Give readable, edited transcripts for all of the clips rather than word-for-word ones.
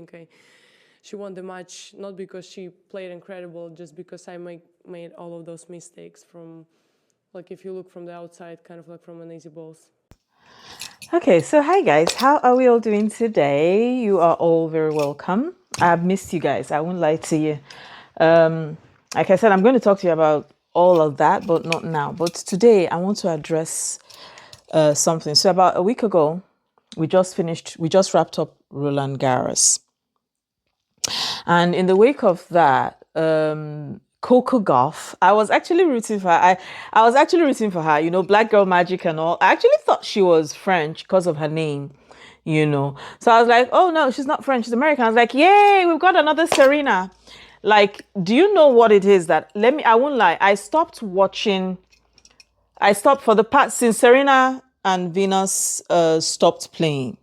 Sabalenka. She won the match not because she played incredible, just because I made all of those mistakes from, like, if you look from the outside, kind of like from an easy balls. Okay, so hi guys, how are we all doing today? You are all very welcome. I've missed you guys, I won't lie to you. Like I said, I'm going to talk to you about all of that, but not now. But today I want to address something. So about a week ago, we just wrapped up Roland Garros. And in the wake of that, Coco Gauff, I was actually rooting for her. I was actually rooting for her, Black Girl Magic and all. I actually thought she was French because of her name, So I was like, oh no, she's not French, she's American. I was like, yay, we've got another Serena. Like, do you know what it is that, I won't lie, I stopped for the past, since Serena and Venus stopped playing.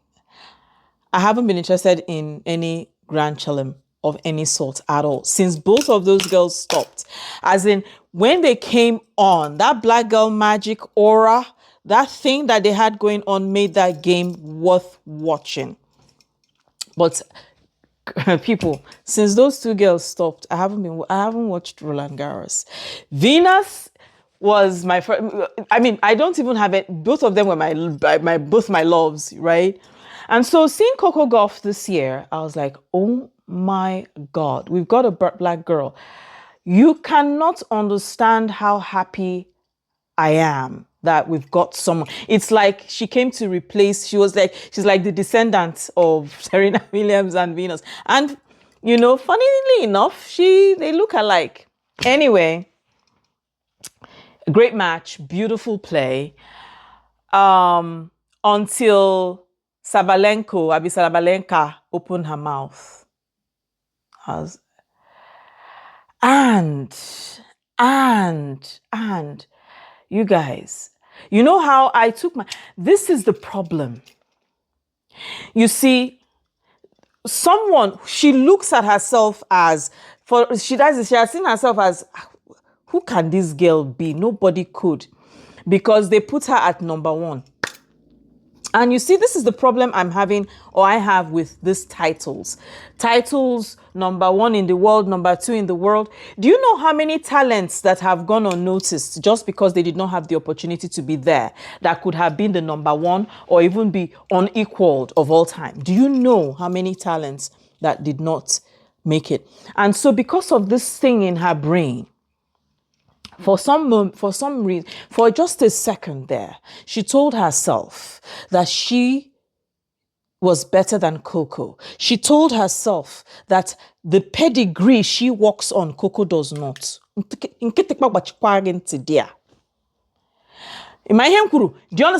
I haven't been interested in any Grand Chelem of any sort at all since both of those girls stopped. As in, when they came on, that Black Girl Magic aura, that thing that they had going on made that game worth watching. But people, since those two girls stopped, I haven't watched Roland Garros. Venus was my first. I mean, I don't even have it. Both of them were both my loves, right? And so seeing Coco Gauff this year, I was like, oh my God, we've got a Black girl. You cannot understand how happy I am that we've got someone. It's like she came to replace, she's like the descendant of Serena Williams and Venus. And, funnily enough, they look alike. Anyway, great match, beautiful play. Until Sabalenka opened her mouth. And you guys, you know how I took this is the problem. You see, she looks at herself as, she has seen herself as, who can this girl be? Nobody could, because they put her at number one. And you see, this is the problem I have with these titles. Titles, number one in the world, number two in the world. Do you know how many talents that have gone unnoticed just because they did not have the opportunity to be there, that could have been the number one or even be unequaled of all time? Do you know how many talents that did not make it? And so because of this thing in her brain, for some reason, for just a second there, she told herself that she was better than Coco. She told herself that the pedigree she walks on, Coco does not. Do you understand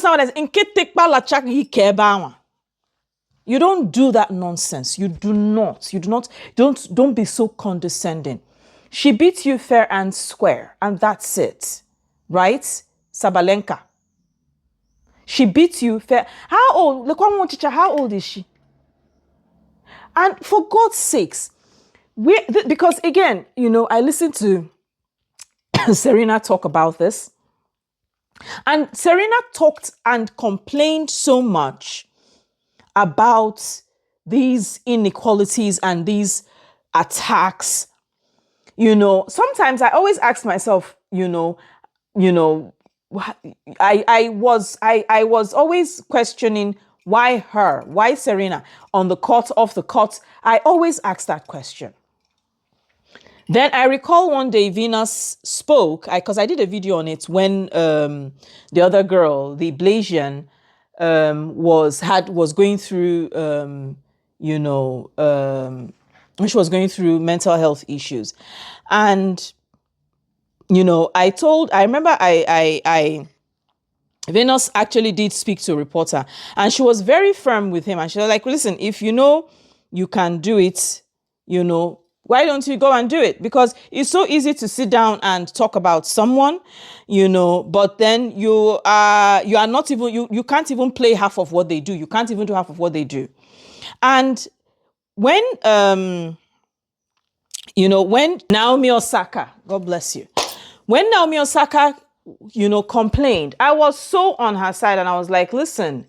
what that is? You don't do that nonsense. You do not. Don't be so condescending. She beat you fair and square, and that's it. Right? Sabalenka. She beat you fair. How old? Look, one more teacher. How old is she? And for God's sakes, because again, I listened to Serena talk about this. And Serena talked and complained so much about these inequalities and these attacks. Sometimes I always ask myself, I was always questioning why Serena on the court, off the court. I always ask that question. Then I recall one day Venus spoke, because I did a video on it when the other girl, the Blasian, was going through when she was going through mental health issues. And, Venus actually did speak to a reporter, and she was very firm with him. And she was like, listen, if you can do it, why don't you go and do it? Because it's so easy to sit down and talk about someone, but then you are not even, you can't even play half of what they do. You can't even do half of what they do. And when Naomi Osaka, God bless you. When Naomi Osaka complained. I was so on her side, and I was like, listen,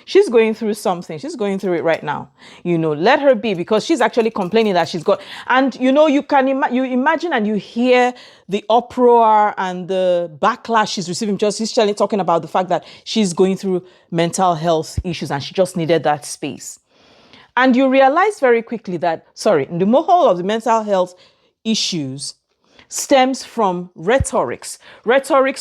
she's going through something. She's going through it right now. Let her be, because she's actually complaining that she's got, and you can you imagine and you hear the uproar and the backlash she's receiving, just she's talking about the fact that she's going through mental health issues and she just needed that space. And you realize very quickly that, the whole of the mental health issues stems from rhetorics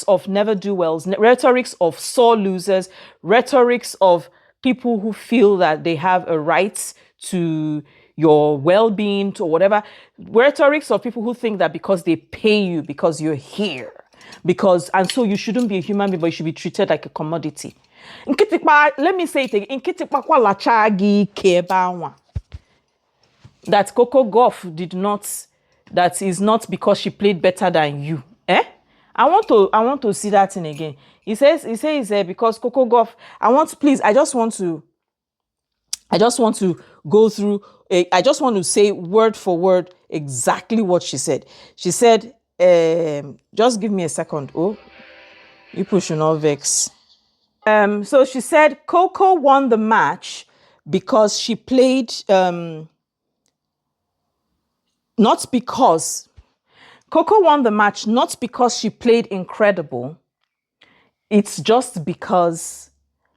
of never-do-wells, rhetorics of sore losers, rhetorics of people who feel that they have a right to your well-being, to whatever, rhetorics of people who think that because they pay you, because you're here, and so you shouldn't be a human being, but you should be treated like a commodity. Let me say it again. That Coco Gauff did not, that is not because she played better than you. I want to see that thing again. He says because Coco Gauff, I just want to go through, I just want to say word for word exactly what she said. She said, just give me a second. Oh, you push not vex. So she said Coco won the match because she played, Coco won the match not because she played incredible. It's just because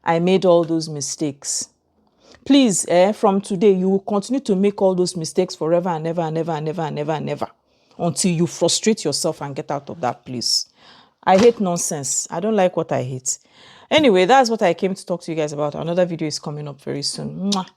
I made all those mistakes. Please, from today, you will continue to make all those mistakes forever and ever and ever and ever and ever and ever until you frustrate yourself and get out of that place. I hate nonsense. I don't like what I hate. Anyway, that's what I came to talk to you guys about. Another video is coming up very soon. Mwah.